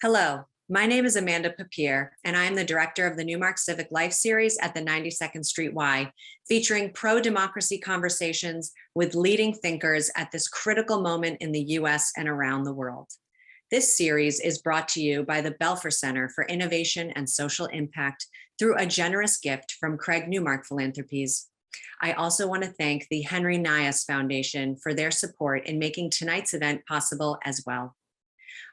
Hello, my name is Amanda Papier, and I am the director of the Newmark Civic Life series at the 92nd Street Y, featuring pro-democracy conversations with leading thinkers at this critical moment in the US and around the world. This series is brought to you by the Belfer Center for Innovation and Social Impact through a generous gift from Craig Newmark Philanthropies. I also want to thank the Henry Nias Foundation for their support in making tonight's event possible as well.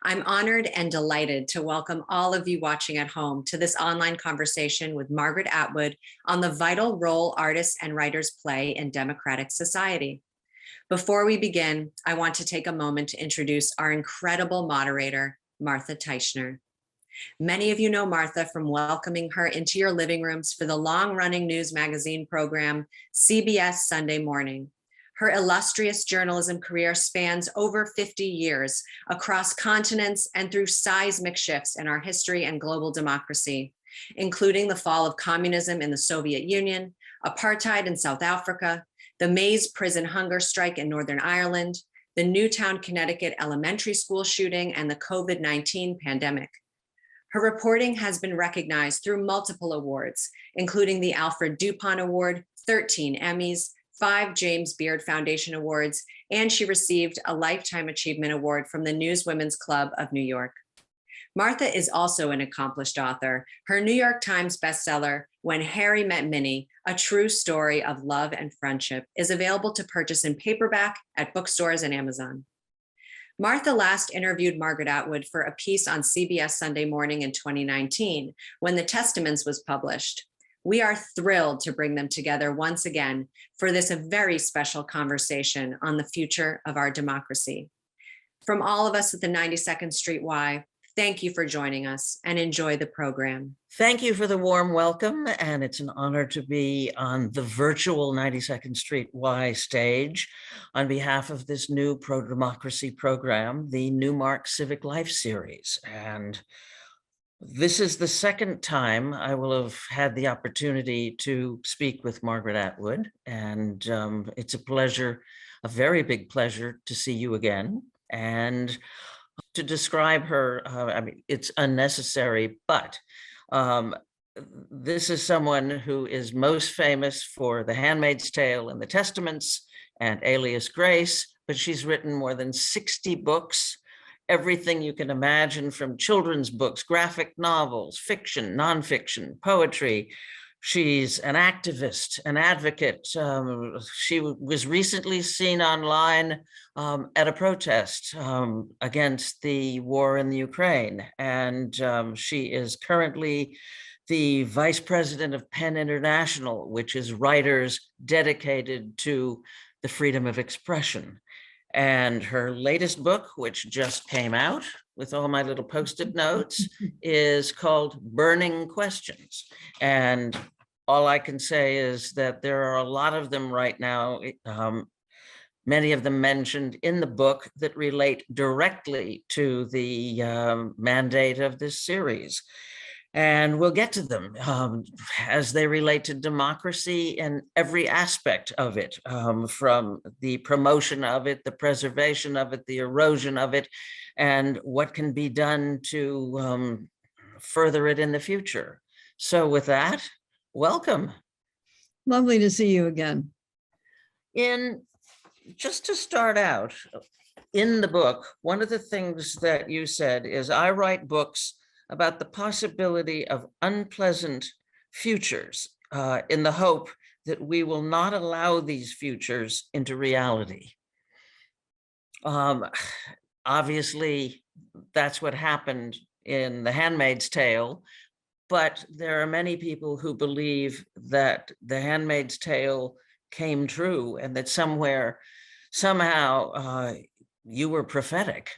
I'm honored and delighted to welcome all of you watching at home to this online conversation with Margaret Atwood on the vital role artists and writers play in democratic society. Before we begin, I want to take a moment to introduce our incredible moderator, Martha Teichner. Many of you know Martha from welcoming her into your living rooms for the long-running news magazine program, CBS Sunday Morning. Her illustrious journalism career spans over 50 years across continents and through seismic shifts in our history and global democracy, including the fall of communism in the Soviet Union, apartheid in South Africa, the Mays prison hunger strike in Northern Ireland, the Newtown, Connecticut elementary school shooting, and the COVID-19 pandemic. Her reporting has been recognized through multiple awards, including the Alfred DuPont Award, 13 Emmys, 5 James Beard Foundation Awards, and she received a Lifetime Achievement Award from the Newswomen's Club of New York. Martha is also an accomplished author. Her New York Times bestseller, When Harry Met Minnie, A True Story of Love and Friendship, is available to purchase in paperback at bookstores and Amazon. Martha last interviewed Margaret Atwood for a piece on CBS Sunday Morning in 2019, when The Testaments was published. We are thrilled to bring them together once again for this very special conversation on the future of our democracy. From all of us at the 92nd Street Y, thank you for joining us and enjoy the program. Thank you for the warm welcome, and it's an honor to be on the virtual 92nd Street Y stage on behalf of this new pro-democracy program, the Newmark Civic Life series. And this is the second time I will have had the opportunity to speak with Margaret Atwood, and it's a pleasure, a very big pleasure to see you again. And to describe her, I mean, it's unnecessary, but this is someone who is most famous for The Handmaid's Tale and The Testaments and Alias Grace, but she's written more than 60 books, everything you can imagine, from children's books, graphic novels, fiction, nonfiction, poetry. She's an activist, an advocate. She was recently seen online at a protest against the war in the Ukraine. And she is currently the vice president of PEN International, which is writers dedicated to the freedom of expression. And her latest book, which just came out with all my little Post-it notes, is called Burning Questions. And all I can say is that there are a lot of them right now, many of them mentioned in the book, that relate directly to the mandate of this series. And we'll get to them as they relate to democracy and every aspect of it, from the promotion of it, the preservation of it, the erosion of it, and what can be done to further it in the future. So with that, welcome. Lovely to see you again. Just to start out, in the book, one of the things that you said is, I write books about the possibility of unpleasant futures in the hope that we will not allow these futures into reality. Obviously, that's what happened in The Handmaid's Tale, but there are many people who believe that The Handmaid's Tale came true and that somehow you were prophetic.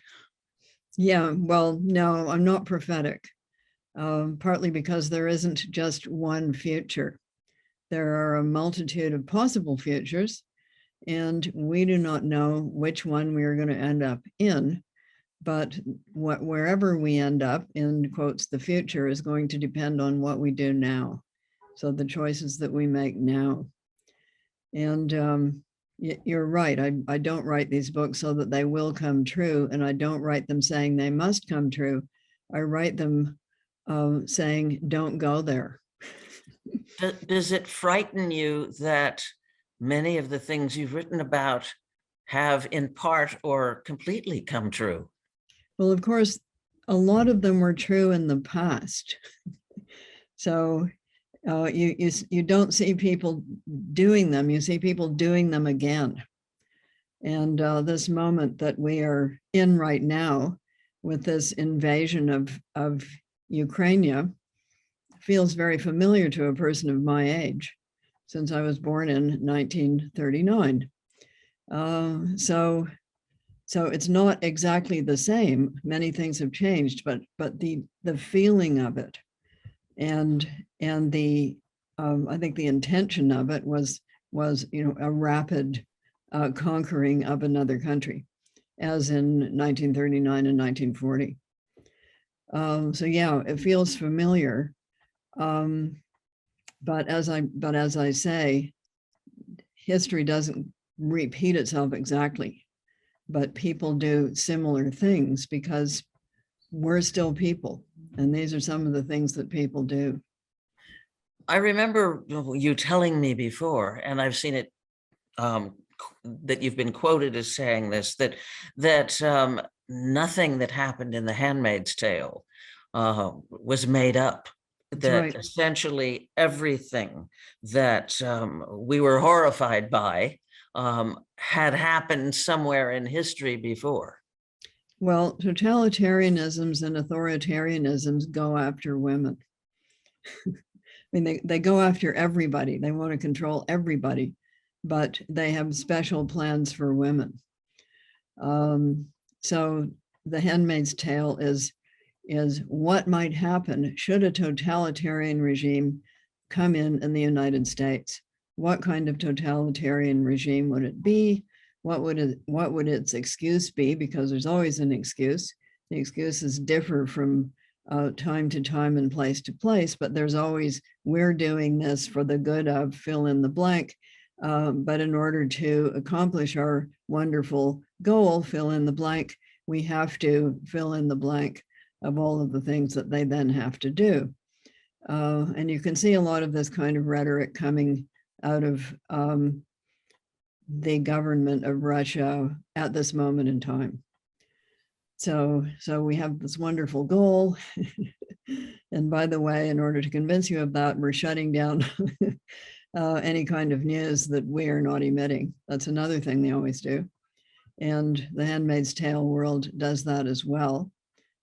Yeah, well, no, I'm not prophetic, partly because there isn't just one future. There are a multitude of possible futures, and we do not know which one we are going to end up in. But wherever we end up, in quotes, the future is going to depend on what we do now. So the choices that we make now. And you're right. I don't write these books so that they will come true, and I don't write them saying they must come true. I write them saying, don't go there. Does it frighten you that many of the things you've written about have in part or completely come true? Well, of course, a lot of them were true in the past. So you don't see people doing them, you see people doing them again. And this moment that we are in right now with this invasion of Ukraine feels very familiar to a person of my age, since I was born in 1939. So it's not exactly the same. Many things have changed, but the feeling of it and the I think the intention of it was a rapid conquering of another country, as in 1939 and 1940. So yeah, it feels familiar. But as I say, history doesn't repeat itself exactly, but people do similar things because we're still people. And these are some of the things that people do. I remember you telling me before, and I've seen it, that you've been quoted as saying this, that nothing that happened in the Handmaid's Tale was made up. That's That right. essentially everything that we were horrified by had happened somewhere in history before. Well, totalitarianisms and authoritarianisms go after women. I mean, they go after everybody. They want to control everybody, but they have special plans for women. So the Handmaid's Tale is what might happen should a totalitarian regime come in the United States. What kind of totalitarian regime would it be? What would its excuse be? Because there's always an excuse. The excuses differ from time to time and place to place, but there's always, we're doing this for the good of fill in the blank. But in order to accomplish our wonderful goal, fill in the blank, we have to fill in the blank of all of the things that they then have to do. And you can see a lot of this kind of rhetoric coming out of the government of Russia at this moment in time. So we have this wonderful goal. And by the way, in order to convince you of that, we're shutting down any kind of news that we are not emitting. That's another thing they always do. And the Handmaid's Tale world does that as well.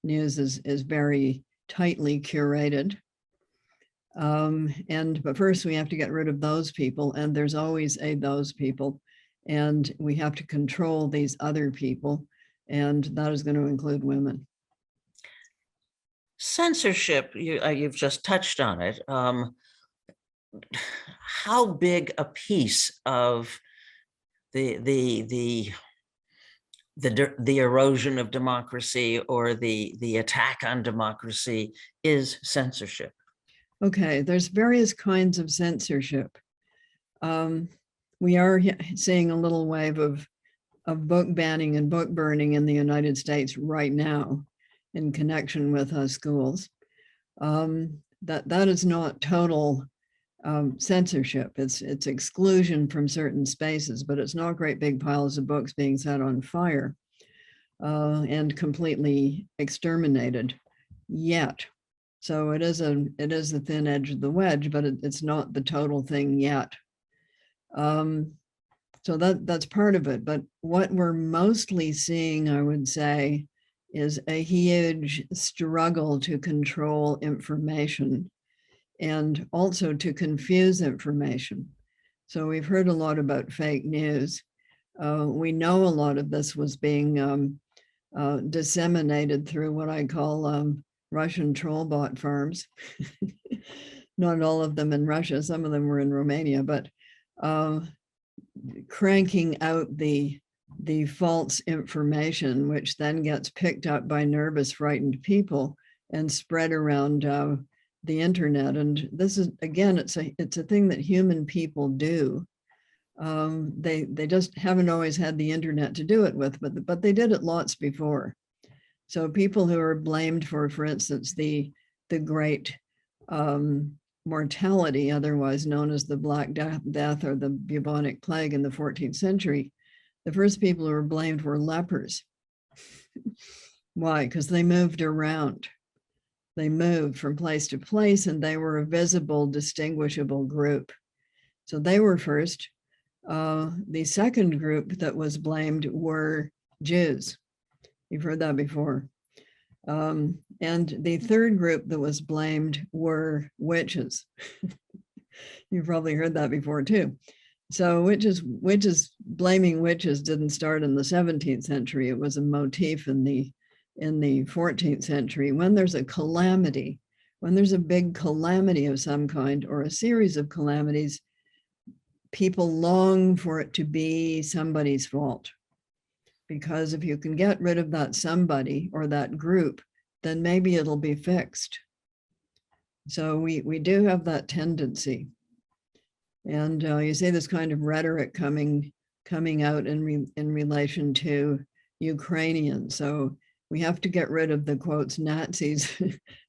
News is very tightly curated. But first we have to get rid of those people, and there's always a those people, and we have to control these other people, and that is going to include women. Censorship, you've just touched on it. How big a piece of the erosion of democracy or the attack on democracy is censorship? Okay, there's various kinds of censorship. We are seeing a little wave of book banning and book burning in the United States right now in connection with schools. That is not total censorship. It's exclusion from certain spaces, but it's not great big piles of books being set on fire and completely exterminated yet. So it is the thin edge of the wedge, but it's not the total thing yet. So that's part of it. But what we're mostly seeing, I would say, is a huge struggle to control information and also to confuse information. So we've heard a lot about fake news. We know a lot of this was being disseminated through what I call Russian troll bot farms. Not all of them in Russia, some of them were in Romania, but cranking out the false information, which then gets picked up by nervous, frightened people and spread around the internet. And this is, again, it's a thing that human people do. They just haven't always had the internet to do it with, but they did it lots before. So people who are blamed for instance, the great mortality, otherwise known as the Black Death or the bubonic plague in the 14th century, the first people who were blamed were lepers. Why? Because they moved around. They moved from place to place, and they were a visible, distinguishable group. So they were first. The second group that was blamed were Jews. You've heard that before. And the third group that was blamed were witches. You've probably heard that before too. So blaming witches didn't start in the 17th century. It was a motif in the 14th century. When there's a calamity, when there's a big calamity of some kind or a series of calamities, people long for it to be somebody's fault. Because if you can get rid of that somebody or that group, then maybe it'll be fixed. So we do have that tendency. And you see this kind of rhetoric coming out in relation to Ukrainians. So we have to get rid of the quotes Nazis.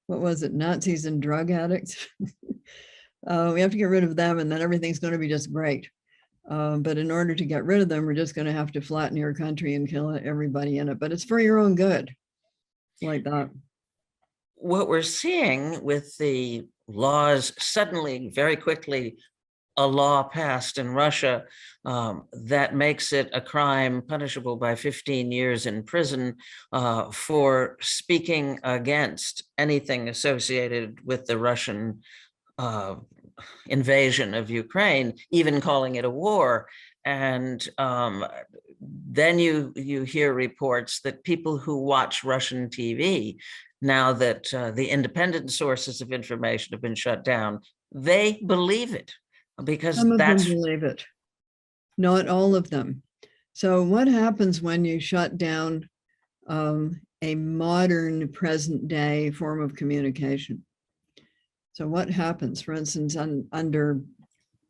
What was it? Nazis and drug addicts. We have to get rid of them, and then everything's going to be just great. But in order to get rid of them, we're just going to have to flatten your country and kill everybody in it. But it's for your own good, like that. What we're seeing with the laws, suddenly, very quickly, a law passed in Russia that makes it a crime punishable by 15 years in prison for speaking against anything associated with the Russian invasion of Ukraine, even calling it a war. And then you hear reports that people who watch Russian TV, now that the independent sources of information have been shut down, they believe it. Because some of them believe it, not all of them. So what happens when you shut down a modern present day form of communication? So what happens, for instance, under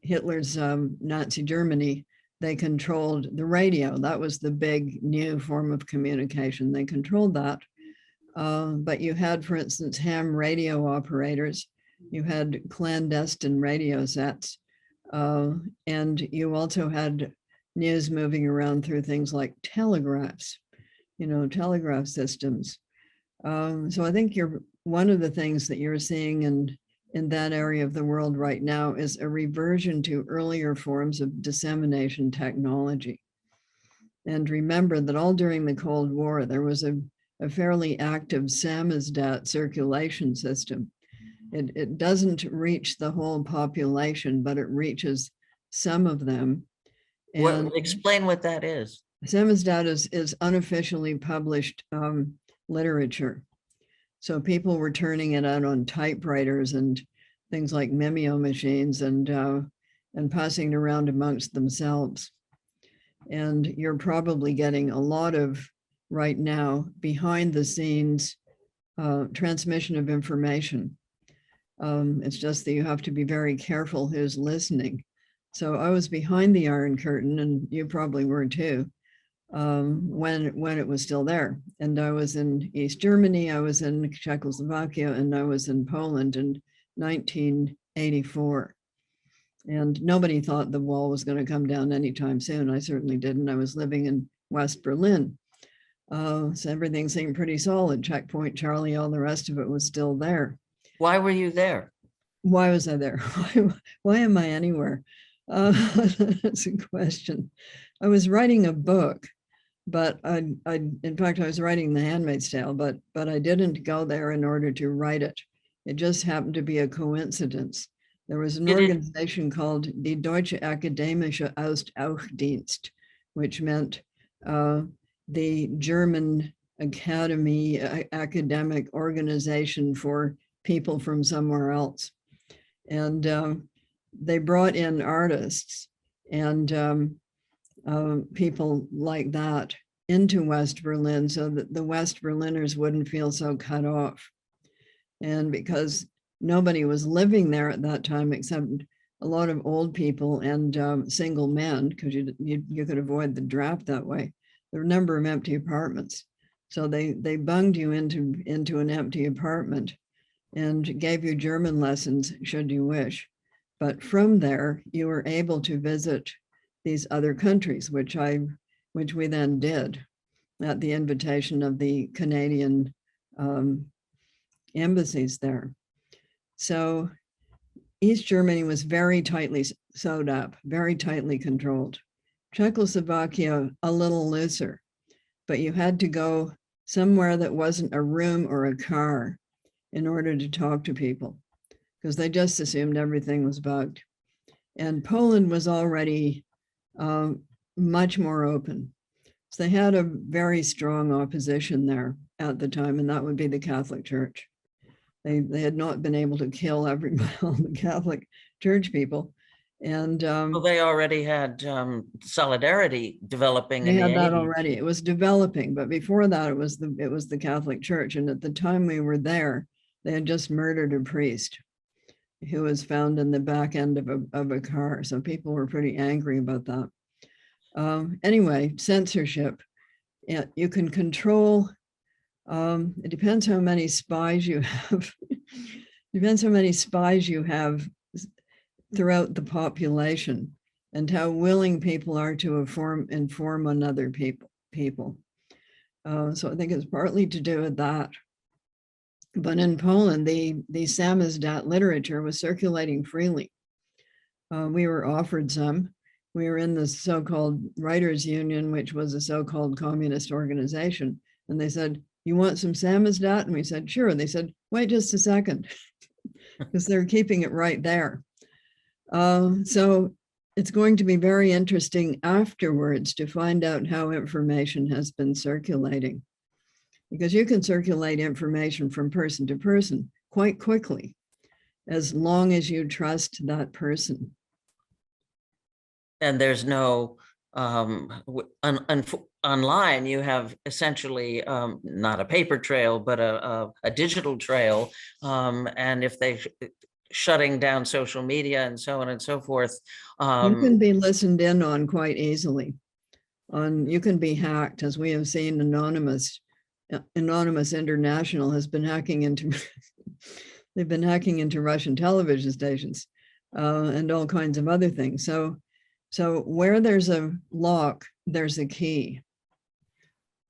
Hitler's Nazi Germany, they controlled the radio. That was the big new form of communication. They controlled that. But you had, for instance, ham radio operators. You had clandestine radio sets. And you also had news moving around through things like telegraphs, telegraph systems. So I think one of the things that you're seeing in that area of the world right now is a reversion to earlier forms of dissemination technology. And remember that all during the Cold War, there was a fairly active samizdat circulation system. It doesn't reach the whole population, but it reaches some of them. And explain what that is. Samizdat is unofficially published literature. So people were turning it out on typewriters and things like Mimeo machines and passing it around amongst themselves. And you're probably getting a lot of, right now, behind the scenes transmission of information. It's just that you have to be very careful who's listening. So I was behind the Iron Curtain, and you probably were too, when it was still there. And I was in East Germany, I was in Czechoslovakia, and I was in Poland in 1984. And nobody thought the wall was going to come down anytime soon. I certainly didn't. I was living in West Berlin. So everything seemed pretty solid. Checkpoint Charlie, all the rest of it was still there. Why were you there? Why was I there? Why am I anywhere? That's a question. I was writing a book, but in fact, I was writing the Handmaid's Tale, but I didn't go there in order to write it. It just happened to be a coincidence. There was an organization called the Deutsche Akademische Austauschdienst, which meant the German academy, academic organization for people from somewhere else. And they brought in artists and people like that into West Berlin so that the West Berliners wouldn't feel so cut off. And because nobody was living there at that time except a lot of old people and single men, because you could avoid the draft that way. There were a number of empty apartments. So they bunged you into an empty apartment and gave you German lessons should you wish. But from there, you were able to visit these other countries, which we then did at the invitation of the Canadian embassies there. So East Germany was very tightly sewed up, very tightly controlled. Czechoslovakia, a little looser, but you had to go somewhere that wasn't a room or a car in order to talk to people, because they just assumed everything was bugged. And Poland was already much more open. So they had a very strong opposition there at the time, and that would be the Catholic Church. They had not been able to kill everybody, all the Catholic Church people. And well, they already had solidarity developing they in the had that 80s. already. It was developing, but before that, it was the Catholic Church. And at the time we were there, they had just murdered a priest who was found in the back end of a car. So people were pretty angry about that. Anyway, censorship. Yeah, you can control. It depends how many spies you have. Depends how many spies you have throughout the population and how willing people are to inform on other people. So I think it's partly to do with that. But in Poland, the samizdat literature was circulating freely. We were offered some. We were in the so-called Writers Union, which was a so-called communist organization. And they said, "You want some samizdat?" And we said, "Sure." And they said, "Wait just a second," because they're keeping it right there. So it's going to be very interesting afterwards to find out how information has been circulating, because you can circulate information from person to person quite quickly, as long as you trust that person. And there's no online, you have essentially not a paper trail, but a digital trail. And if they shutting down social media and so on and so forth. You can be listened in on quite easily. You can be hacked, as we have seen. Anonymous International has been hacking into, they've been hacking into Russian television stations and all kinds of other things. So where there's a lock, there's a key,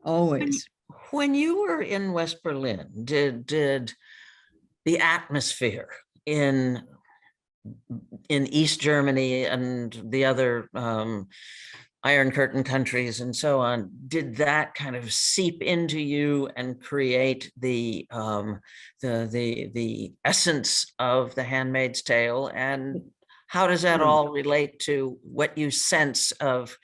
always. When you were in West Berlin, did the atmosphere in East Germany and the other Iron Curtain countries and so on, did that kind of seep into you and create the essence of the Handmaid's Tale? And how does that all relate to what you sense of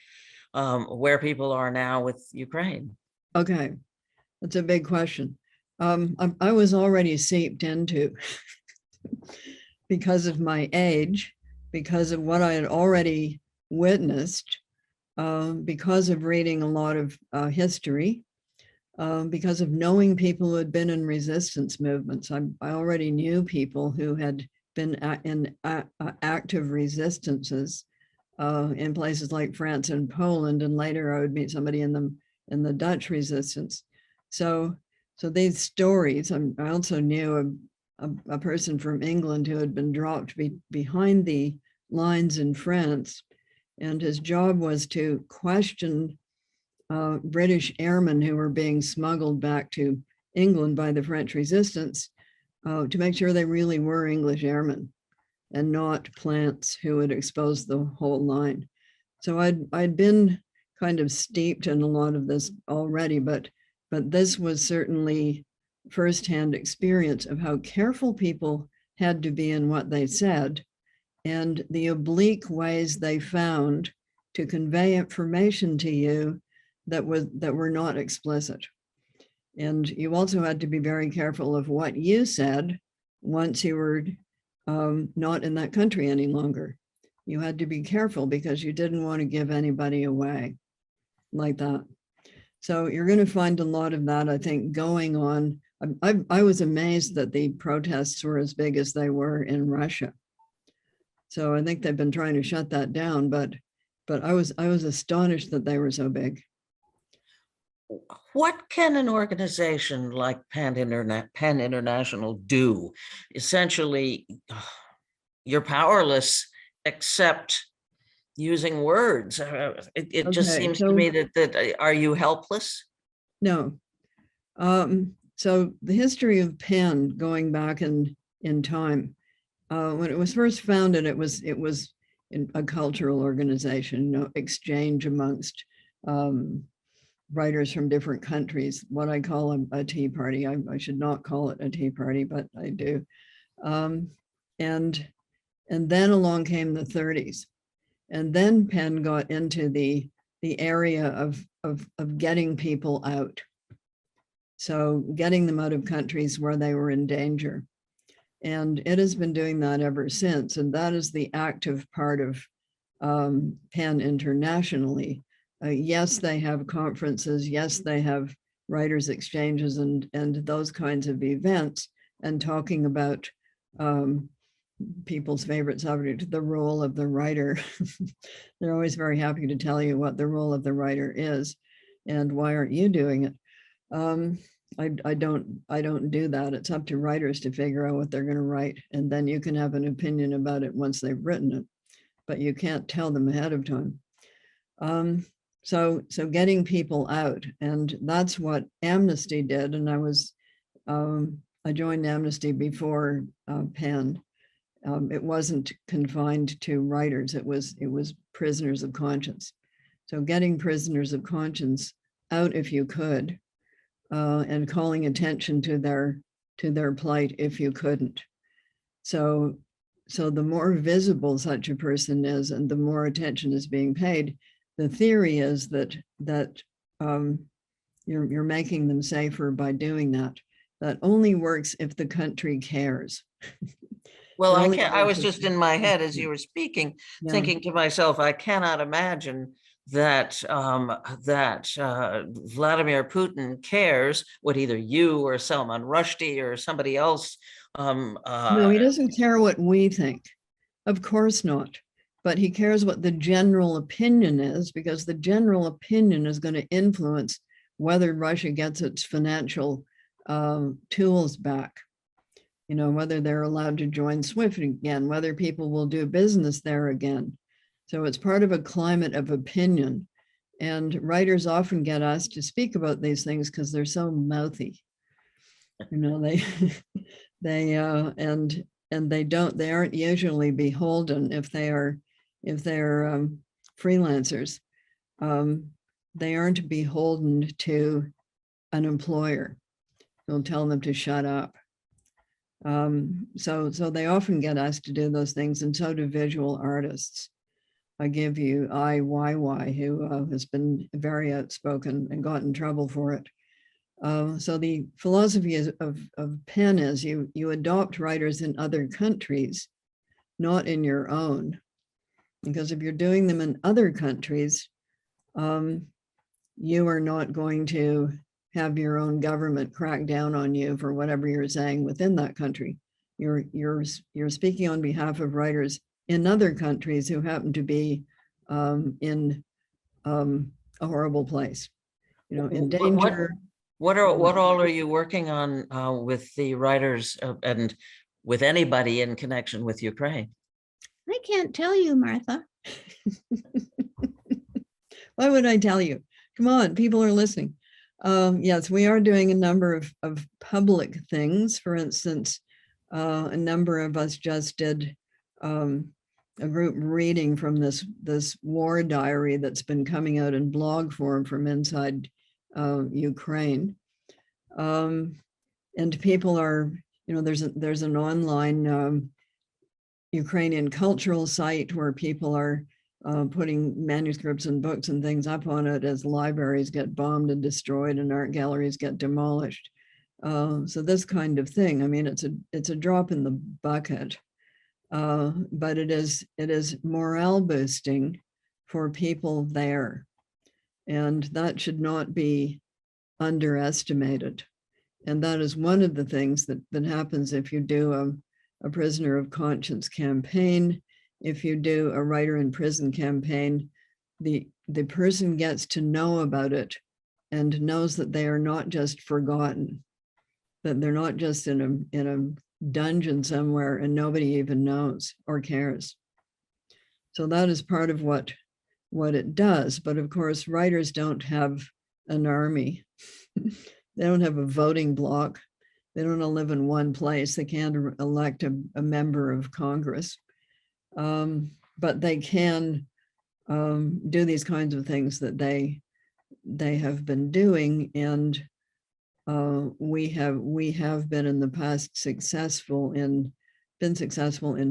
where people are now with Ukraine? Okay, that's a big question. I was already seeped into because of my age, because of what I had already witnessed, because of reading a lot of history, because of knowing people who had been in resistance movements. I already knew people who had been in active resistances in places like France and Poland, and later I would meet somebody in the Dutch resistance. So these stories, I also knew a person from England who had been dropped behind the lines in France, and his job was to question British airmen who were being smuggled back to England by the French resistance to make sure they really were English airmen and not plants who had exposed the whole line. So I'd been kind of steeped in a lot of this already, but this was certainly firsthand experience of how careful people had to be in what they said and the oblique ways they found to convey information to you that were not explicit. And you also had to be very careful of what you said once you were not in that country any longer. You had to be careful because you didn't want to give anybody away like that. So you're going to find a lot of that, I think, going on. I was amazed that the protests were as big as they were in Russia. So I think they've been trying to shut that down, but I was astonished that they were so big. what can an organization like Penn International do? Essentially, you're powerless except using words. It just Okay, seems to me that are you helpless? no. So the history of Penn going back in time, when it was first founded, it was a cultural organization, exchange amongst writers from different countries, what I call a tea party. I should not call it a tea party, but I do. And then along came the 30s. And then Penn got into the area of getting people out. So getting them out of countries where they were in danger. And it has been doing that ever since. And that is the active part of Penn internationally. Yes, they have conferences. Yes, they have writers' exchanges and those kinds of events, and talking about people's favorite subject, the role of the writer. They're always very happy to tell you what the role of the writer is and why aren't you doing it? I don't do that. It's up to writers to figure out what they're going to write, and then you can have an opinion about it once they've written it, but you can't tell them ahead of time. So getting people out, and that's what Amnesty did. And I joined Amnesty before Penn. It wasn't confined to writers. It was prisoners of conscience. So getting prisoners of conscience out if you could, and calling attention to their plight if you couldn't. So the more visible such a person is, and the more attention is being paid, the theory is that you're making them safer by doing that. That only works if the country cares. Well, I was just in my head as you were speaking, thinking to myself, I cannot imagine that Vladimir Putin cares what either you or Salman Rushdie or somebody else. No, he doesn't care what we think. Of course not. But he cares what the general opinion is, because the general opinion is going to influence whether Russia gets its financial tools back. Whether they're allowed to join SWIFT again, whether people will do business there again. So it's part of a climate of opinion. And writers often get asked to speak about these things because they're so mouthy. They aren't usually beholden if they're freelancers. They aren't beholden to an employer who'll tell them to shut up. So they often get asked to do those things, and so do visual artists. I give you IYY, who has been very outspoken and got in trouble for it. So the philosophy of Penn is you adopt writers in other countries, not in your own. Because if you're doing them in other countries, you are not going to have your own government crack down on you for whatever you're saying within that country. You're speaking on behalf of writers in other countries who happen to be in a horrible place, in danger. What all are you working on with the writers and with anybody in connection with Ukraine? I can't tell you, Martha. Why would I tell you? Come on, people are listening. Yes, we are doing a number of public things. For instance, a number of us just did a group reading from this war diary that's been coming out in blog form from inside Ukraine. And people are, there's an online Ukrainian cultural site where people are putting manuscripts and books and things up on it as libraries get bombed and destroyed and art galleries get demolished. So this kind of thing, it's a drop in the bucket, but it is morale boosting for people there. And that should not be underestimated. And that is one of the things that happens if you do a prisoner of conscience campaign. If you do a writer in prison campaign, the person gets to know about it and knows that they are not just forgotten, that they're not just in a dungeon somewhere and nobody even knows or cares. So that is part of what it does. But of course, writers don't have an army. They don't have a voting bloc. They don't live in one place. They can't elect a member of Congress. But they can do these kinds of things that they have been doing. And we have been in the past successful in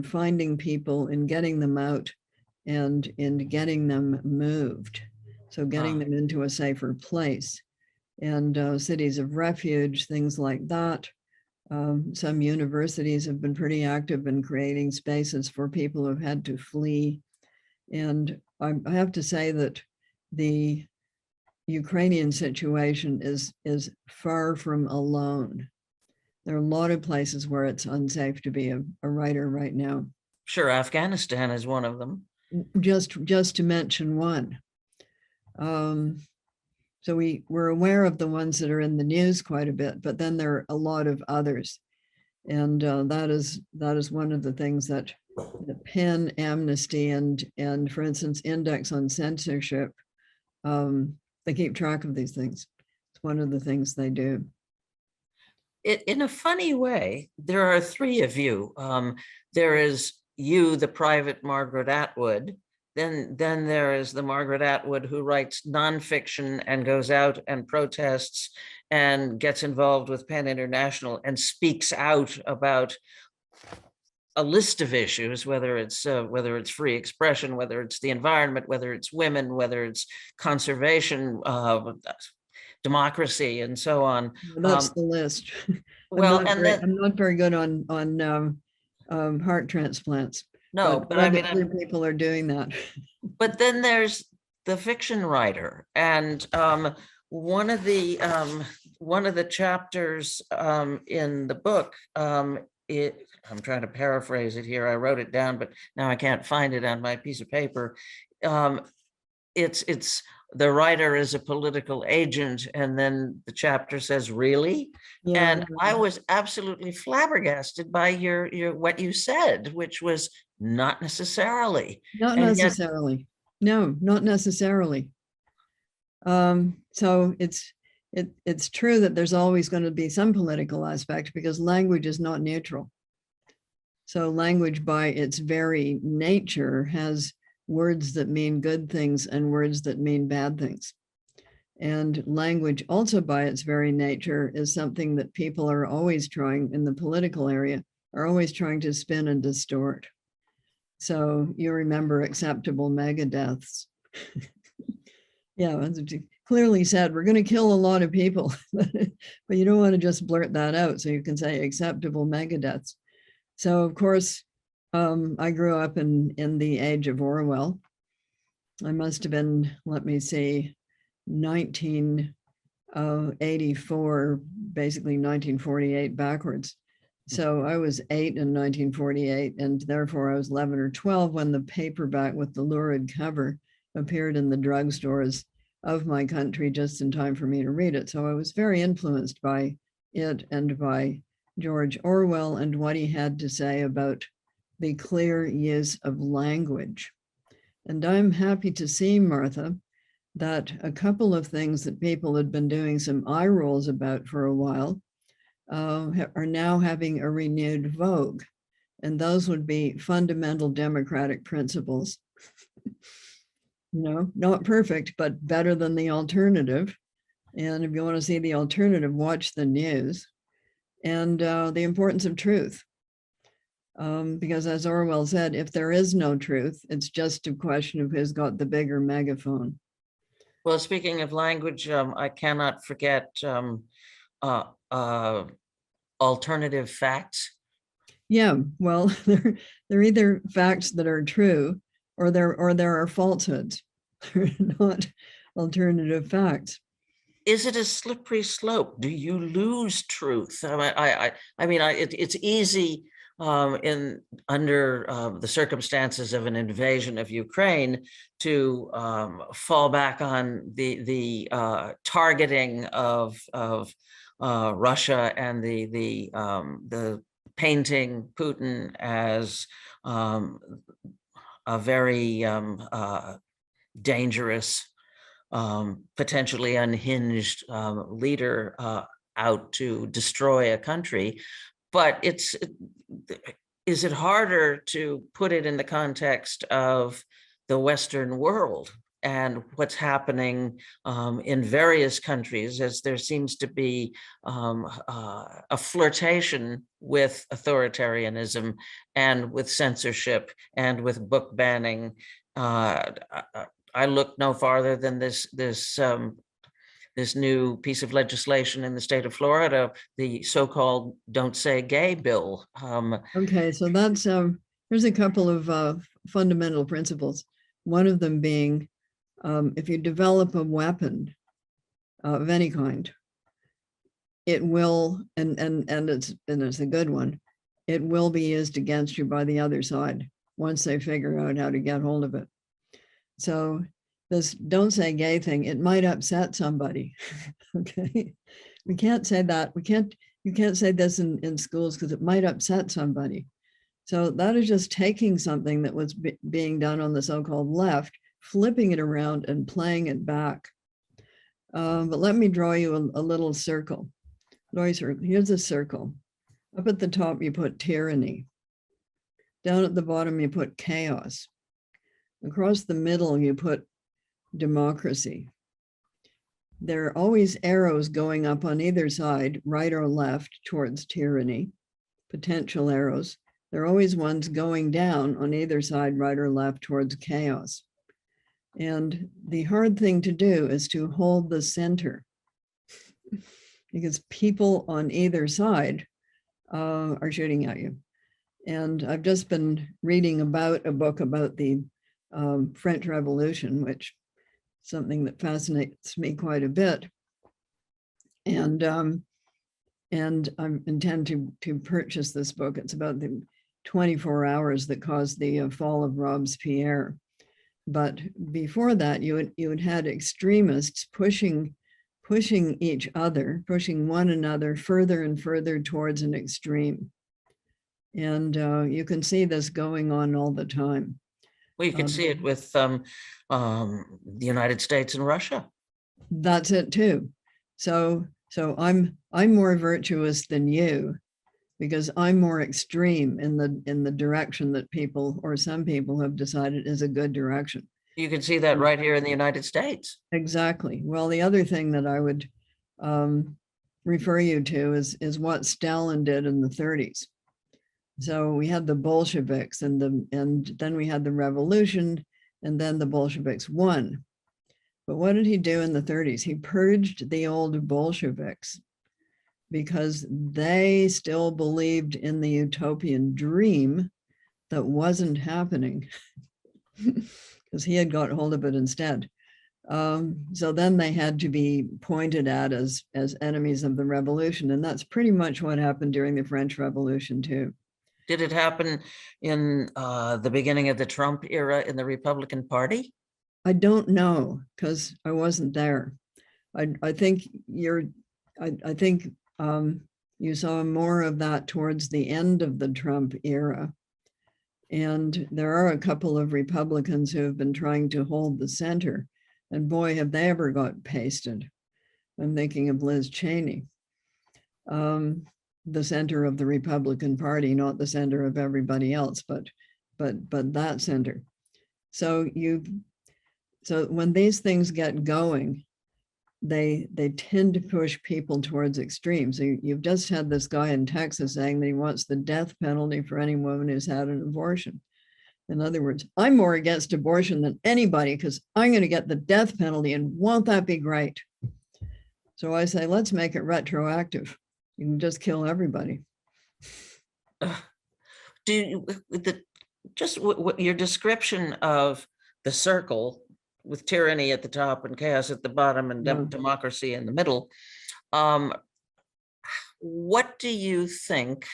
finding people, in getting them out, and in getting them moved. So getting them into a safer place, and cities of refuge, things like that. Some universities have been pretty active in creating spaces for people who've had to flee. And I have to say that the Ukrainian situation is far from alone. There are a lot of places where it's unsafe to be a writer right now. Sure, Afghanistan is one of them. Just to mention one. So we're aware of the ones that are in the news quite a bit, but then there are a lot of others. And that is one of the things that the PEN, Amnesty, and for instance, Index on Censorship, they keep track of these things. It's one of the things they do. In a funny way, there are three of you. There is you, the private Margaret Atwood. Then there is the Margaret Atwood who writes nonfiction and goes out and protests and gets involved with PEN International and speaks out about a list of issues, whether it's free expression, whether it's the environment, whether it's women, whether it's conservation, democracy, and so on. That's the list. Well, I'm not very good on heart transplants. No, but I mean, other people are doing that. But then there's the fiction writer, and one of the chapters in the book, I'm trying to paraphrase it here. I wrote it down, but now I can't find it on my piece of paper. It's the writer is a political agent, and then the chapter says, "Really?" Yeah. And I was absolutely flabbergasted by your what you said, which was not necessarily. Not necessarily. No, not necessarily. So it's true that there's always going to be some political aspect because language is not neutral. So language by its very nature has words that mean good things and words that mean bad things. And language also by its very nature is something that people are always trying in the political area, are always trying to spin and distort. So you remember acceptable megadeaths. Yeah, it's clearly said, we're going to kill a lot of people, but you don't want to just blurt that out. So you can say acceptable megadeaths. So of course, I grew up in the age of Orwell. I must have been, let me see, 1984, basically 1948 backwards. So I was 8 in 1948, and therefore I was 11 or 12 when the paperback with the lurid cover appeared in the drugstores of my country just in time for me to read it. So I was very influenced by it and by George Orwell and what he had to say about the clear use of language. And I'm happy to see, Martha, that a couple of things that people had been doing some eye rolls about for a while are now having a renewed vogue. And those would be fundamental democratic principles. Not perfect, but better than the alternative. And if you want to see the alternative, watch the news. And the importance of truth. Because as Orwell said, if there is no truth, it's just a question of who's got the bigger megaphone. Well, speaking of language, I cannot forget alternative facts. Yeah, well, they're either facts that are true or there are falsehoods. They're not alternative facts. Is it a slippery slope? Do you lose truth? I mean, it's easy in under the circumstances of an invasion of Ukraine to fall back on the targeting of Russia and the painting Putin as a very dangerous, potentially unhinged leader out to destroy a country. But is it harder to put it in the context of the Western world and what's happening in various countries, as there seems to be a flirtation with authoritarianism and with censorship and with book banning? I look no farther than this new piece of legislation in the state of Florida, the so-called "Don't Say Gay" bill. Okay, so that's here's a couple of fundamental principles. One of them being, if you develop a weapon of any kind, it will, and it's a good one, it will be used against you by the other side once they figure out how to get hold of it. So this "don't say gay" thing, it might upset somebody. Okay, we can't say that. You can't say this in schools because it might upset somebody. So that is just taking something that was being done on the so-called left, flipping it around and playing it back. But let me draw you a little circle. Here's a circle. Up at the top, you put tyranny. Down at the bottom, you put chaos. Across the middle, you put democracy. There are always arrows going up on either side, right or left, towards tyranny, potential arrows. There are always ones going down on either side, right or left, towards chaos. And the hard thing to do is to hold the center, because people on either side are shooting at you. And I've just been reading about a book about the French Revolution, which is something that fascinates me quite a bit. And I intend to purchase this book. It's about the 24 hours that caused the fall of Robespierre. But before that, you had had extremists pushing each other, pushing one another further and further towards an extreme. And you can see this going on all the time. Well, you can see it with the United States and Russia. That's it too. So I'm more virtuous than you, because I'm more extreme in the direction that people, or some people, have decided is a good direction. You can see that right here in the United States. Exactly. Well, the other thing that I would refer you to is what Stalin did in the 30s. So we had the Bolsheviks, and then we had the revolution, and then the Bolsheviks won. But what did he do in the 30s? He purged the old Bolsheviks because they still believed in the utopian dream that wasn't happening, because he had got hold of it instead. So then they had to be pointed at as enemies of the revolution. And that's pretty much what happened during the French Revolution too. Did it happen in the beginning of the Trump era in the Republican Party? I don't know, because I wasn't there. I think you saw more of that towards the end of the Trump era. And there are a couple of Republicans who have been trying to hold the center. And boy, have they ever got pasted. I'm thinking of Liz Cheney. The center of the Republican Party, not the center of everybody else, but that center. So when these things get going, they tend to push people towards extremes. So you've just had this guy in Texas saying that he wants the death penalty for any woman who's had an abortion. In other words, I'm more against abortion than anybody because I'm going to get the death penalty, and won't that be great? So I say, let's make it retroactive. You can just kill everybody. Your description of the circle with tyranny at the top and chaos at the bottom and democracy in the middle, what do you think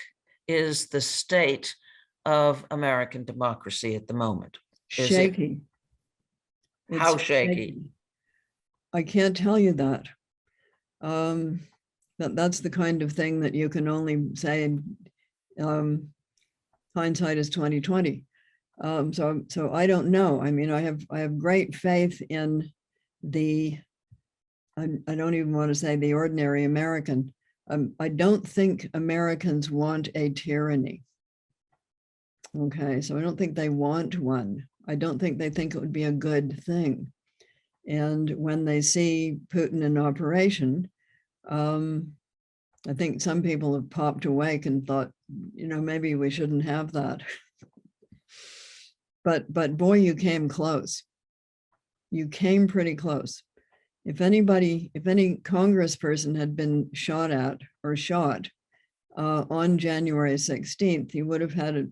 is the state of American democracy at the moment? Shaky. How It's shaky? I can't tell you that. That's the kind of thing that you can only say, hindsight is 2020. So I don't know. I mean, I have great faith in the, I don't even want to say the ordinary American. I don't think Americans want a tyranny. Okay, so I don't think they want one. I don't think they think it would be a good thing. And when they see Putin in operation, I think some people have popped awake and thought, maybe we shouldn't have that. But boy, you came close. You came pretty close. If any congressperson had been shot at or shot on January 16th, you would have had a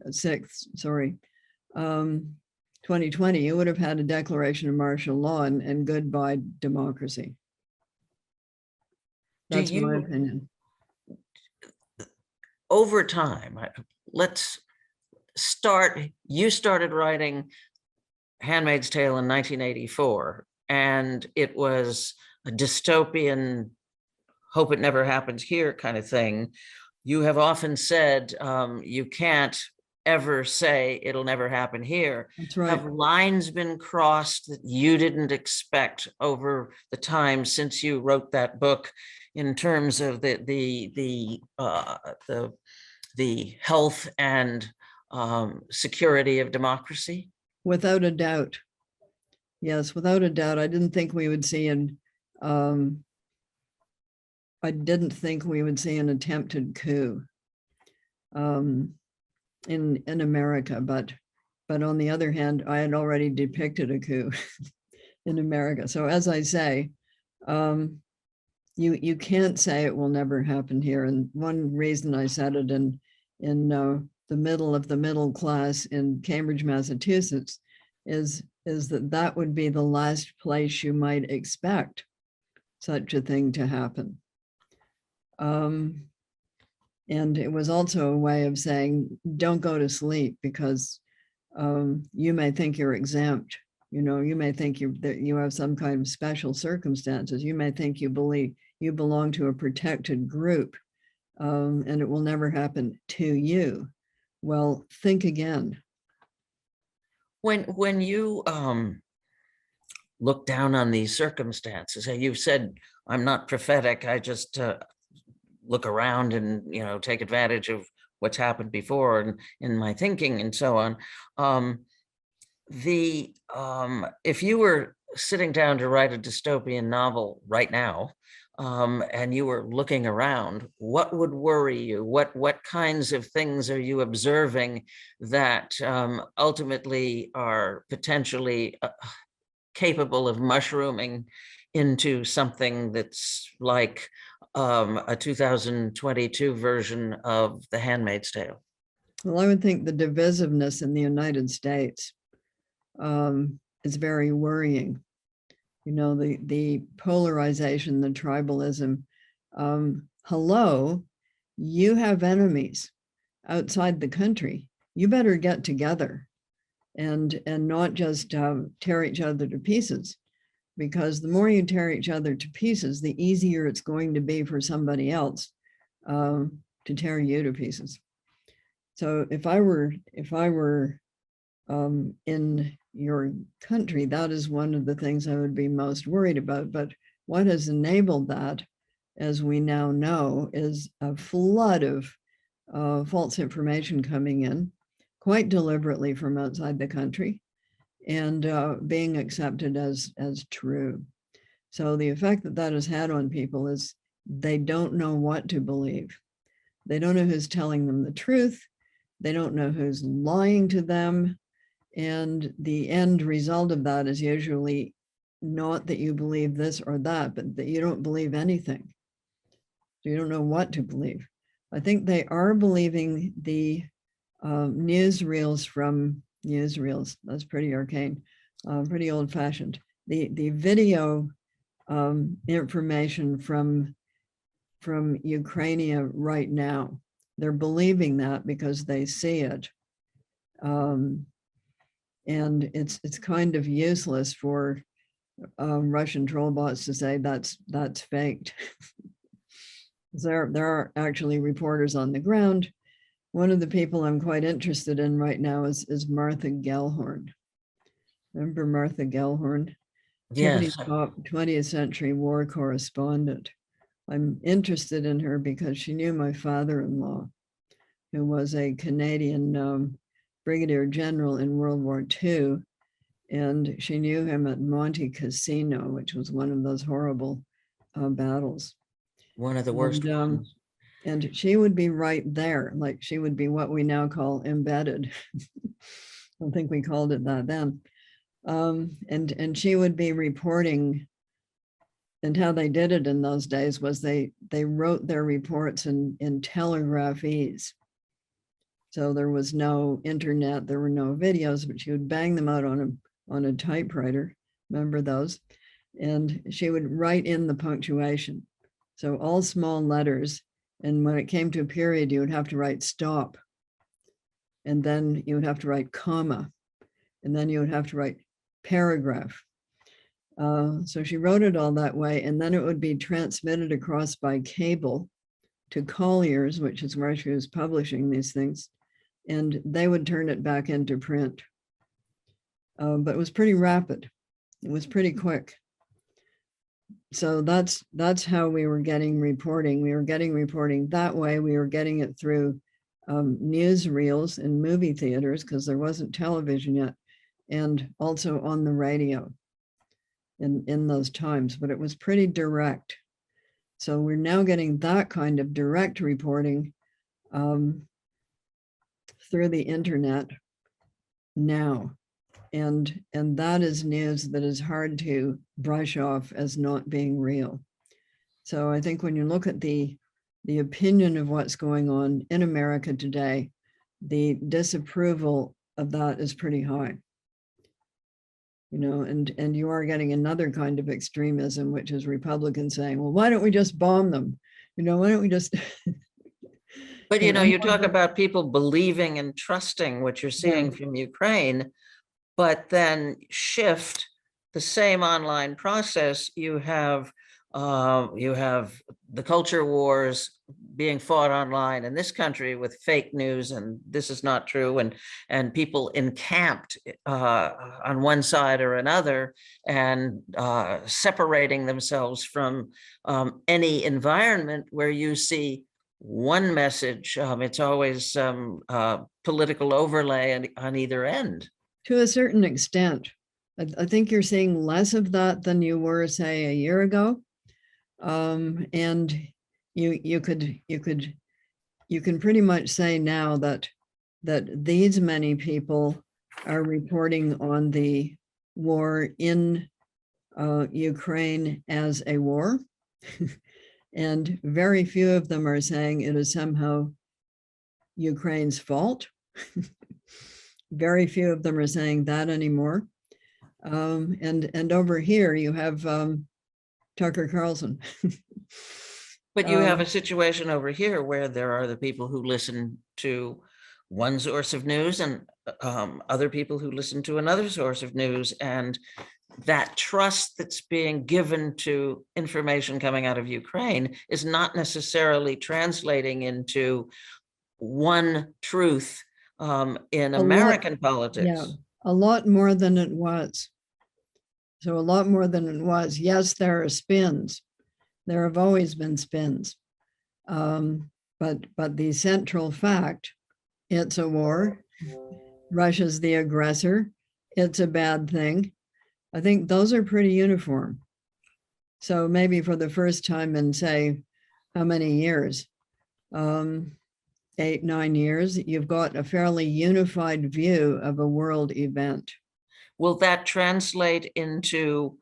2020, you would have had a declaration of martial law and goodbye democracy. That's my opinion. Over time, let's start, you started writing Handmaid's Tale in 1984, and it was a dystopian, hope it never happens here kind of thing. You have often said you can't ever say it'll never happen here. That's right. Have lines been crossed that you didn't expect over the time since you wrote that book in terms of the health and security of democracy? Without a doubt. Yes, without a doubt. I didn't think we would see an attempted coup in America, but on the other hand, I had already depicted a coup in America. So as I say, you can't say it will never happen here. And one reason I said it in the middle of the middle class in Cambridge, Massachusetts, is that would be the last place you might expect such a thing to happen. And it was also a way of saying, don't go to sleep, because you may think you're exempt. You may think that you have some kind of special circumstances. You may think you belong to a protected group, and it will never happen to you. Well, think again. When you look down on these circumstances, you've said, I'm not prophetic, I just look around and take advantage of what's happened before and in my thinking and so on. If you were sitting down to write a dystopian novel right now, and you were looking around, what would worry you? What kinds of things are you observing that ultimately are potentially capable of mushrooming into something that's like a 2022 version of The Handmaid's Tale? Well, I would think the divisiveness in the United States is very worrying. The polarization, the tribalism. Hello, you have enemies outside the country. You better get together and not just tear each other to pieces, because the more you tear each other to pieces, the easier it's going to be for somebody else to tear you to pieces. So if I were in your country, that is one of the things I would be most worried about. But what has enabled that, as we now know, is a flood of false information coming in, quite deliberately from outside the country, and being accepted as true. So the effect that has had on people is they don't know what to believe. They don't know who's telling them the truth. They don't know who's lying to them. And the end result of that is usually not that you believe this or that, but that you don't believe anything. So you don't know what to believe. I think they are believing the newsreels. That's pretty arcane, pretty old fashioned. The video information from Ukraine right now, they're believing that because they see it. And it's kind of useless for Russian troll bots to say that's faked. There are actually reporters on the ground. One of the people I'm quite interested in right now is Martha Gellhorn. Remember Martha Gellhorn? Yes. Top 20th century war correspondent. I'm interested in her because she knew my father-in-law, who was a Canadian brigadier general in World War II. And she knew him at Monte Cassino, which was one of those horrible battles. One of the worst ones. And she would be right there, like she would be what we now call embedded. I don't think we called it that then. And she would be reporting, and how they did it in those days was they wrote their reports in telegraphese. So there was no internet, there were no videos, but she would bang them out on a typewriter. Remember those? And she would write in the punctuation. So all small letters. And when it came to a period, you would have to write stop. And then you would have to write comma. And then you would have to write paragraph. So she wrote it all that way. And then it would be transmitted across by cable to Collier's, which is where she was publishing these things. And they would turn it back into print. But it was pretty rapid. It was pretty quick. So that's how we were getting reporting. We were getting reporting that way. We were getting it through newsreels in movie theaters because there wasn't television yet, and also on the radio in those times, but it was pretty direct. So we're now getting that kind of direct reporting through the internet now. And that is news that is hard to brush off as not being real. So I think when you look at the opinion of what's going on in America today, the disapproval of that is pretty high. You know, and you are getting another kind of extremism, which is Republicans saying, well, why don't we just bomb them? You know, why don't we just... But, you know, you talk about people believing and trusting what you're seeing from Ukraine, but then shift the same online process. You have the culture wars being fought online in this country with fake news, and this is not true, and people encamped on one side or another, and separating themselves from any environment where you see one message. It's always political overlay on either end. To a certain extent. I think you're seeing less of that than you were, say, a year ago. And you can pretty much say now that these many people are reporting on the war in Ukraine as a war. And very few of them are saying it is somehow Ukraine's fault. Very few of them are saying that anymore. And over here you have Tucker Carlson. But you have a situation over here where there are the people who listen to one source of news and other people who listen to another source of news, and that trust that's being given to information coming out of Ukraine is not necessarily translating into one truth in American politics. Yeah, a lot more than it was. So a lot more than it was. Yes, there are spins. There have always been spins. But the central fact, it's a war. Russia's the aggressor. It's a bad thing. I think those are pretty uniform. So maybe for the first time in, say, how many years? 8, 9 years, you've got a fairly unified view of a world event. Will that translate into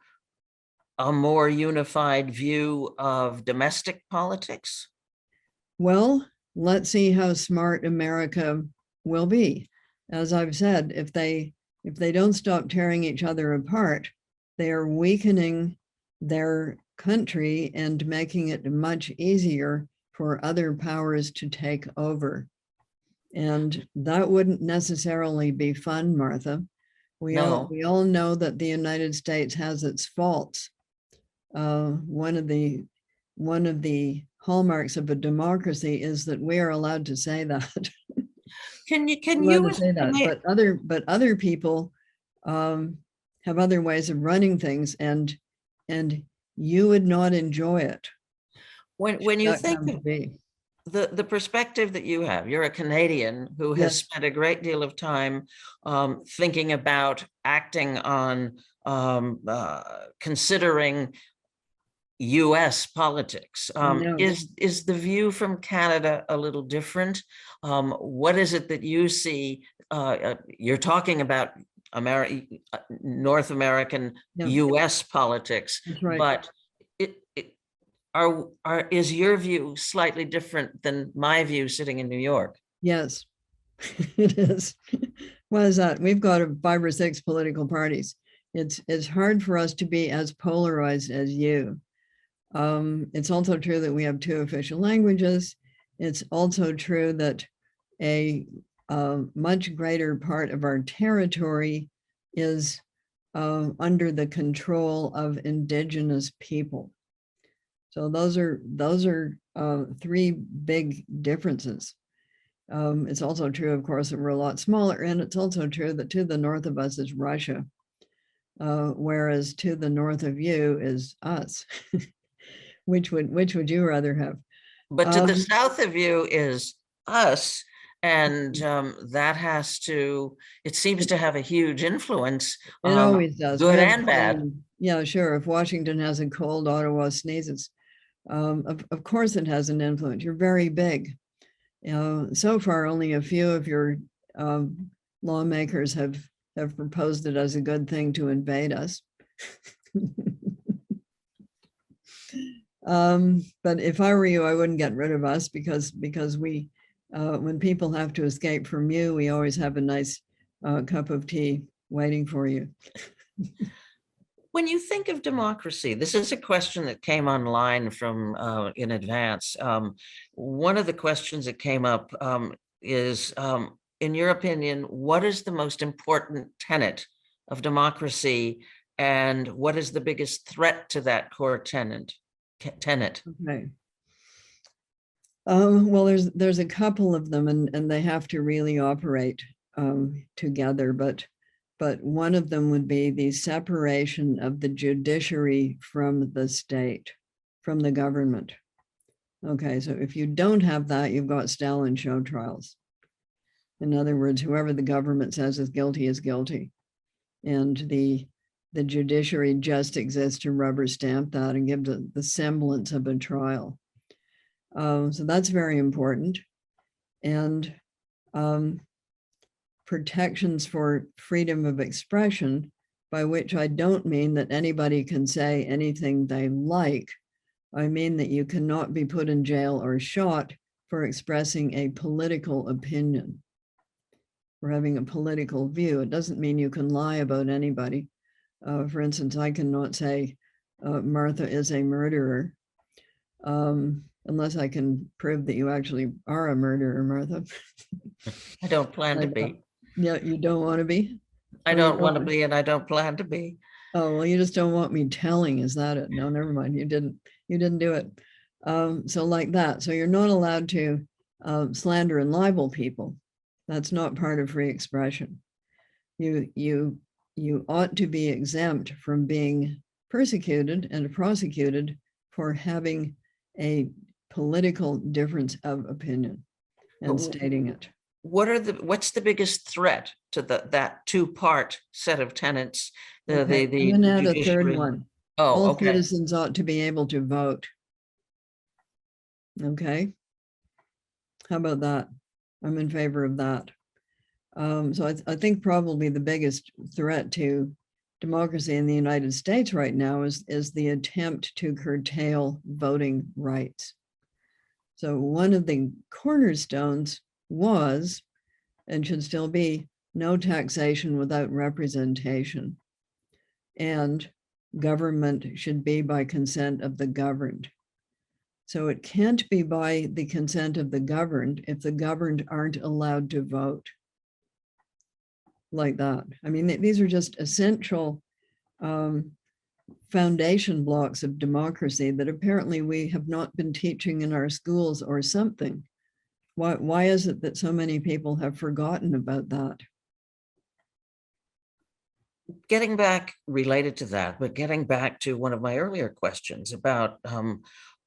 a more unified view of domestic politics? Well, let's see how smart America will be. As I've said, if they don't stop tearing each other apart, they are weakening their country and making it much easier for other powers to take over. And that wouldn't necessarily be fun, Martha. We No. all know that the United States has its faults. One of the hallmarks of a democracy is that we are allowed to say that. Can you say that, but other people have other ways of running things, and you would not enjoy it. When you That think come to be. the perspective that you have, you're a Canadian who has Yes. spent a great deal of time thinking about acting on considering US politics. No. Is the view from Canada a little different? What is it that you see? You're talking about North American Yeah. US politics, That's right. but is your view slightly different than my view sitting in New York? Yes, it is. Why is that? We've got 5 or 6 political parties. It's hard for us to be as polarized as you. It's also true that we have 2 official languages. It's also true that a much greater part of our territory is under the control of indigenous people. So those are 3 big differences. It's also true, of course, that we're a lot smaller, and it's also true that to the north of us is Russia, whereas to the north of you is us. Which would you rather have? But to the south of you is us, and it seems to have a huge influence. It always does. Good and bad. Yeah, sure. If Washington has a cold, Ottawa sneezes. Of course it has an influence. You're very big. So far, only a few of your lawmakers have proposed it as a good thing to invade us. But if I were you, I wouldn't get rid of us because we, when people have to escape from you, we always have a nice cup of tea waiting for you. When you think of democracy, this is a question that came online from in advance. One of the questions that came up is, in your opinion, what is the most important tenet of democracy, and what is the biggest threat to that core tenet? Okay. Well, there's a couple of them, and they have to really operate together, but one of them would be the separation of the judiciary from the state, from the government. Okay, so if you don't have that, you've got Stalin show trials. In other words, whoever the government says is guilty, and the judiciary just exists to rubber stamp that and give the semblance of a trial. So that's very important. And protections for freedom of expression, by which I don't mean that anybody can say anything they like. I mean that you cannot be put in jail or shot for expressing a political opinion, for having a political view. It doesn't mean you can lie about anybody. For instance, I cannot say Martha is a murderer unless I can prove that you actually are a murderer, Martha. I don't plan to be. Yeah, you don't want to be? I don't want to be, and I don't plan to be. Oh, well, you just don't want me telling, is that it? No, never mind. You didn't do it. So like that. So you're not allowed to slander and libel people. That's not part of free expression. You ought to be exempt from being persecuted and prosecuted for having a political difference of opinion and stating it. What's the biggest threat to that 2-part set of tenets? Okay, I'm gonna add a third one. Oh, all okay. citizens ought to be able to vote. Okay. How about that? I'm in favor of that. So I think probably the biggest threat to democracy in the United States right now is the attempt to curtail voting rights. So one of the cornerstones was, and should still be, no taxation without representation. And government should be by consent of the governed. So it can't be by the consent of the governed if the governed aren't allowed to vote. Like that. I mean, these are just essential foundation blocks of democracy that apparently we have not been teaching in our schools or something. Why is it that so many people have forgotten about that? Getting back related to that, but getting back to one of my earlier questions about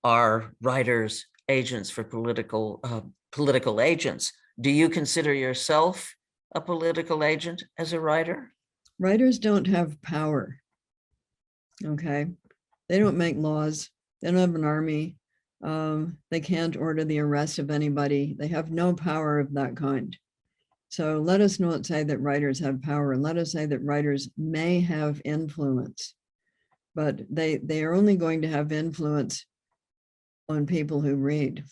are writers agents for political agents? Do you consider yourself a political agent as a writer? Writers don't have power. Okay. They don't make laws. They don't have an army. They can't order the arrest of anybody. They have no power of that kind. So let us not say that writers have power. Let us say that writers may have influence, but they are only going to have influence on people who read.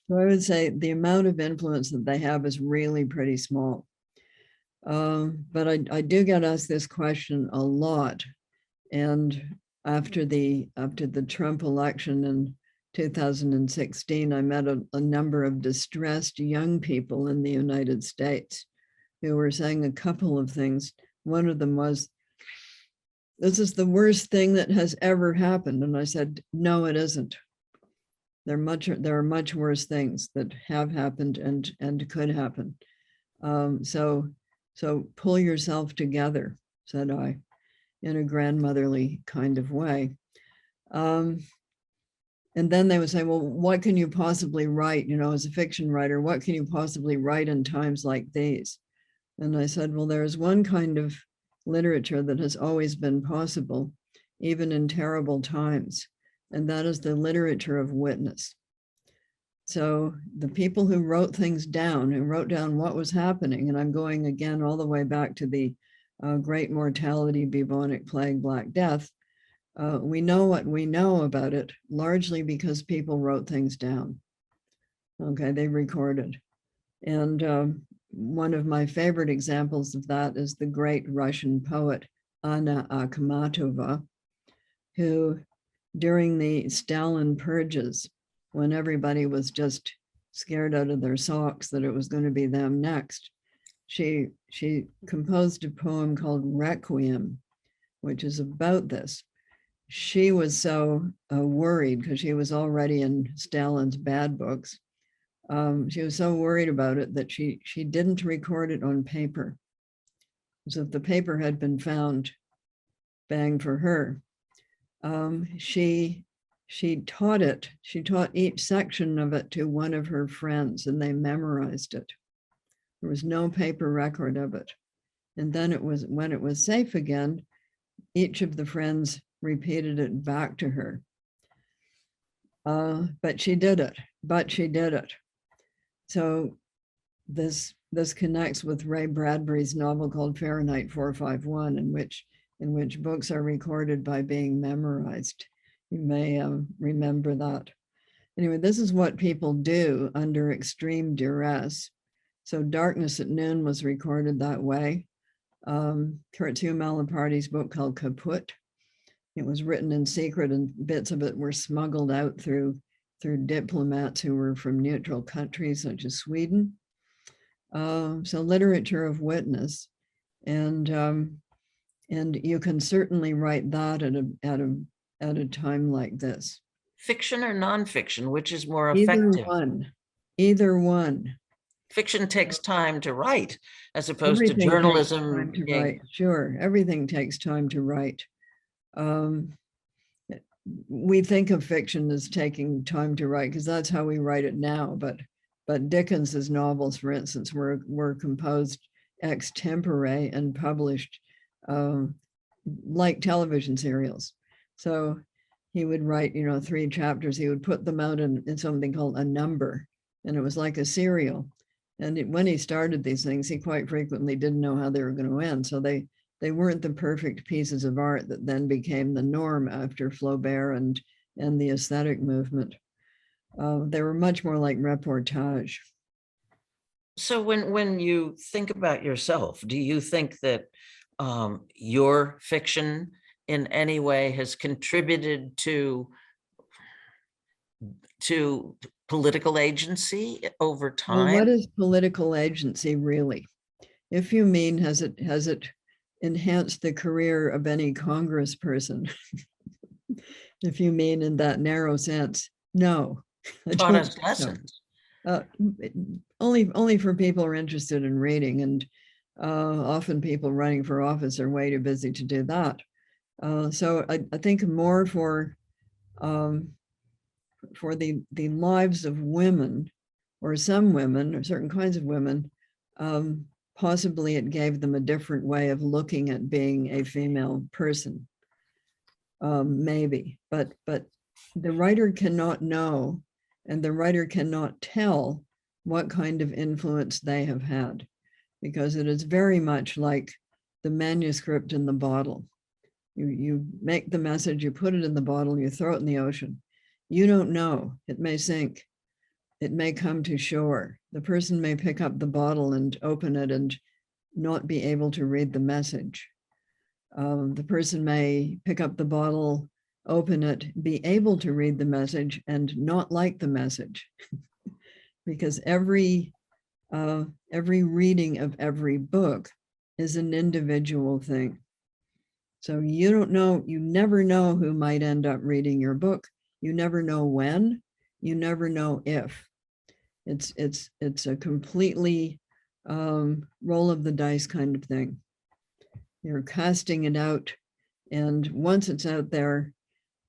So I would say the amount of influence that they have is really pretty small. But I do get asked this question a lot. And after the Trump election in 2016, I met a number of distressed young people in the United States who were saying a couple of things. One of them was, "This is the worst thing that has ever happened." And I said, "No, it isn't. There are much worse things that have happened and could happen. So pull yourself together," said I, in a grandmotherly kind of way. And then they would say, "Well, what can you possibly write, as a fiction writer, what can you possibly write in times like these?" And I said, "Well, there's one kind of literature that has always been possible, even in terrible times, and that is the literature of witness." So the people who wrote things down, who wrote down what was happening, and I'm going again all the way back to the Great Mortality, Bubonic Plague, Black Death, we know what we know about it largely because people wrote things down. Okay, they recorded. And one of my favorite examples of that is the great Russian poet Anna Akhmatova, who during the Stalin purges, when everybody was just scared out of their socks that it was going to be them next, she composed a poem called Requiem, which is about this. She was so worried because she was already in Stalin's bad books. She was so worried about it that she didn't record it on paper. So if the paper had been found, bang for her. She taught it. She taught each section of it to one of her friends, and they memorized it. There was no paper record of it. And then when it was safe again, each of the friends repeated it back to her. But she did it. So this connects with Ray Bradbury's novel called Fahrenheit 451, in which books are recorded by being memorized. You may remember that. Anyway, this is what people do under extreme duress. So Darkness at Noon was recorded that way. Kurzweil Malaparte book called Kaput. It was written in secret, and bits of it were smuggled out through diplomats who were from neutral countries such as Sweden. So literature of witness, and you can certainly write that at a time like this. Fiction or nonfiction, which is more effective? Either one. Fiction takes time to write, as opposed to journalism. Sure, everything takes time to write. We think of fiction as taking time to write because that's how we write it now. But Dickens's novels, for instance, were composed ex tempore and published like television serials. So he would write, 3 chapters. He would put them out in something called a number, and it was like a serial. And when he started these things, he quite frequently didn't know how they were going to end. So they weren't the perfect pieces of art that then became the norm after Flaubert and the aesthetic movement. They were much more like reportage. So when you think about yourself, do you think that your fiction in any way has contributed to to political agency over Well, what time? is political agency really? If you mean, has it enhanced the career of any congressperson? If you mean in that narrow sense, no. I Taught don't us think so. lessons. Only for people who are interested in reading, and often people running for office are way too busy to do that. So I think more for the lives of women, or some women, or certain kinds of women. Possibly it gave them a different way of looking at being a female person. Maybe, but the writer cannot know, and the writer cannot tell what kind of influence they have had, because it is very much like the manuscript in the bottle. You make the message, you put it in the bottle, you throw it in the ocean. You don't know, it may sink, it may come to shore. The person may pick up the bottle and open it and not be able to read the message. The person may pick up the bottle, open it, be able to read the message and not like the message. Because every reading of every book is an individual thing. So you don't know, you never know who might end up reading your book. You never know when, you never know if. It's a completely roll of the dice kind of thing. You're casting it out, and once it's out there,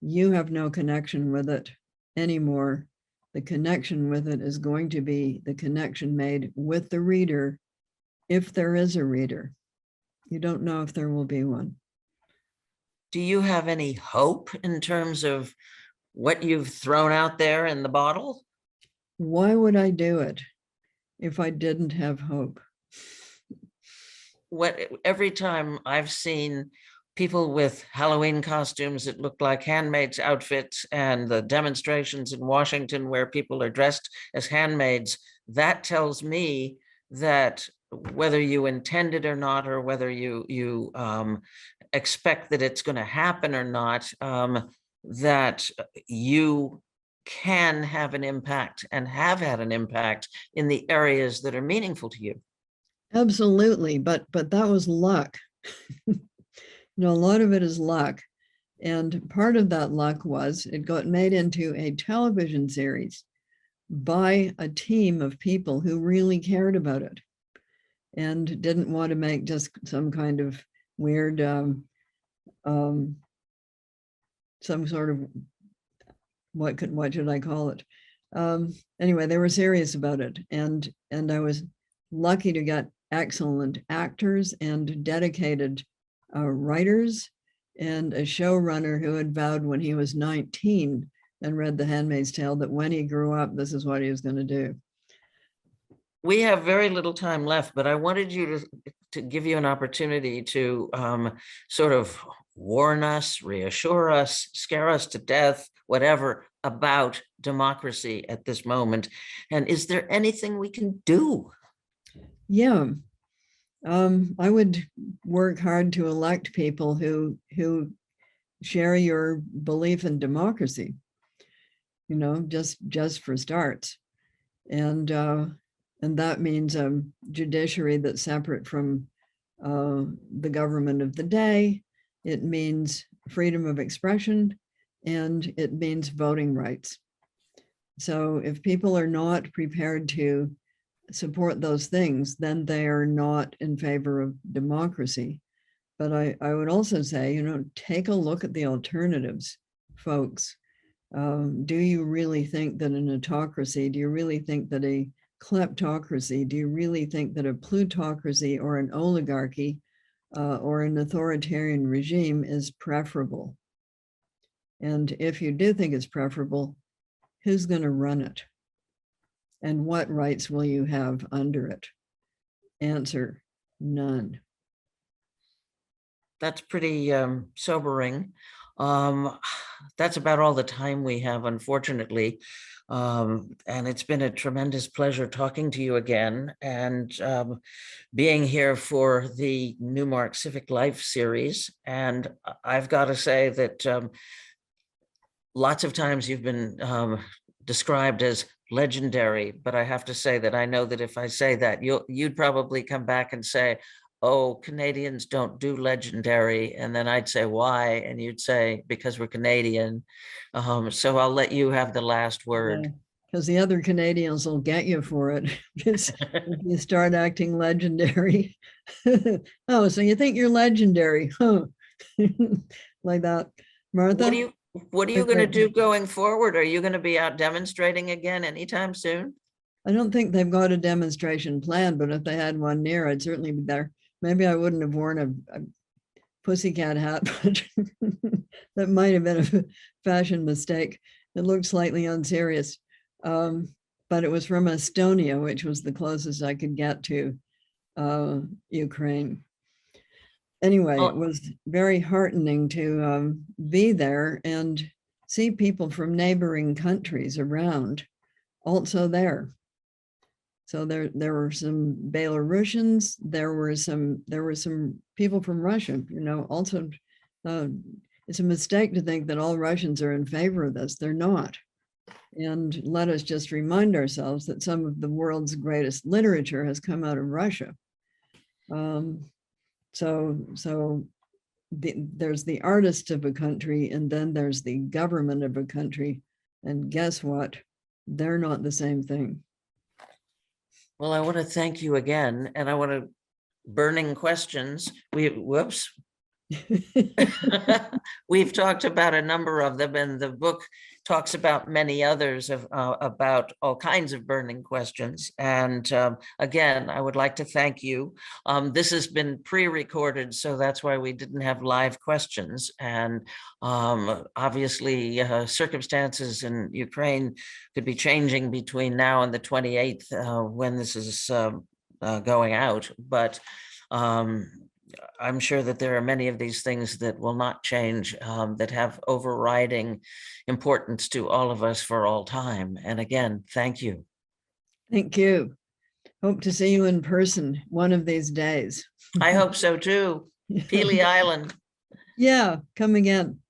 you have no connection with it anymore. The connection with it is going to be the connection made with the reader, if there is a reader. You don't know if there will be one. Do you have any hope in terms of what you've thrown out there in the bottle? Why would I do it if I didn't have hope? Every time I've seen people with Halloween costumes that look like handmaids' outfits, and the demonstrations in Washington where people are dressed as handmaids, that tells me that whether you intend it or not, or whether you expect that it's going to happen or not, that you can have an impact and have had an impact in the areas that are meaningful to you. Absolutely, but that was luck. A lot of it is luck. And part of that luck was it got made into a television series by a team of people who really cared about it and didn't want to make just some kind of weird, some sort of, what should I call it? Anyway, they were serious about it. And I was lucky to get excellent actors and dedicated writers, and a showrunner who had vowed when he was 19 and read The Handmaid's Tale that when he grew up, this is what he was going to do. We have very little time left, but I wanted you to give you an opportunity to sort of warn us, reassure us, scare us to death, whatever, about democracy at this moment. And is there anything we can do? Yeah. I would work hard to elect people who share your belief in democracy, just for starts. And that means a judiciary that's separate from the government of the day. It means freedom of expression, and it means voting rights. So if people are not prepared to support those things, then they are not in favor of democracy. But I would also say, take a look at the alternatives, folks. Do you really think that an autocracy, do you really think that a kleptocracy, do you really think that a plutocracy or an oligarchy or an authoritarian regime is preferable? And if you do think it's preferable, who's going to run it? And what rights will you have under it? Answer, none. That's pretty sobering. That's about all the time we have, unfortunately. And it's been a tremendous pleasure talking to you again, and being here for the Newmark Civic Life series. And I've got to say that lots of times you've been described as legendary, but I have to say that I know that if I say that, you'd probably come back and say, oh, Canadians don't do legendary. And then I'd say, why? And you'd say, because we're Canadian. So I'll let you have the last word. Because the other Canadians will get you for it. If you start acting legendary. Oh, so you think you're legendary, huh? Like that. Martha? What are you going to do going forward? Are you going to be out demonstrating again anytime soon? I don't think they've got a demonstration planned, but if they had one near, I'd certainly be there. Maybe I wouldn't have worn a pussycat hat, but that might have been a fashion mistake. It looked slightly unserious. But it was from Estonia, which was the closest I could get to Ukraine. Anyway, it was very heartening to be there and see people from neighboring countries around also there. So there were some Belarusians, there were some people from Russia, also. It's a mistake to think that all Russians are in favor of this. They're not. And let us just remind ourselves that some of the world's greatest literature has come out of Russia. There's the artist of a country, and then there's the government of a country. And guess what? They're not the same thing. Well, I want to thank you again, and I want to burning questions. Whoops. We've talked about a number of them, and the book talks about many others about all kinds of burning questions. And again, I would like to thank you. This has been pre-recorded, so that's why we didn't have live questions. And obviously, circumstances in Ukraine could be changing between now and the 28th when this is going out. But I'm sure that there are many of these things that will not change, that have overriding importance to all of us for all time. And again, thank you. Thank you. Hope to see you in person one of these days. I hope so too. Peely Island. Yeah, come again.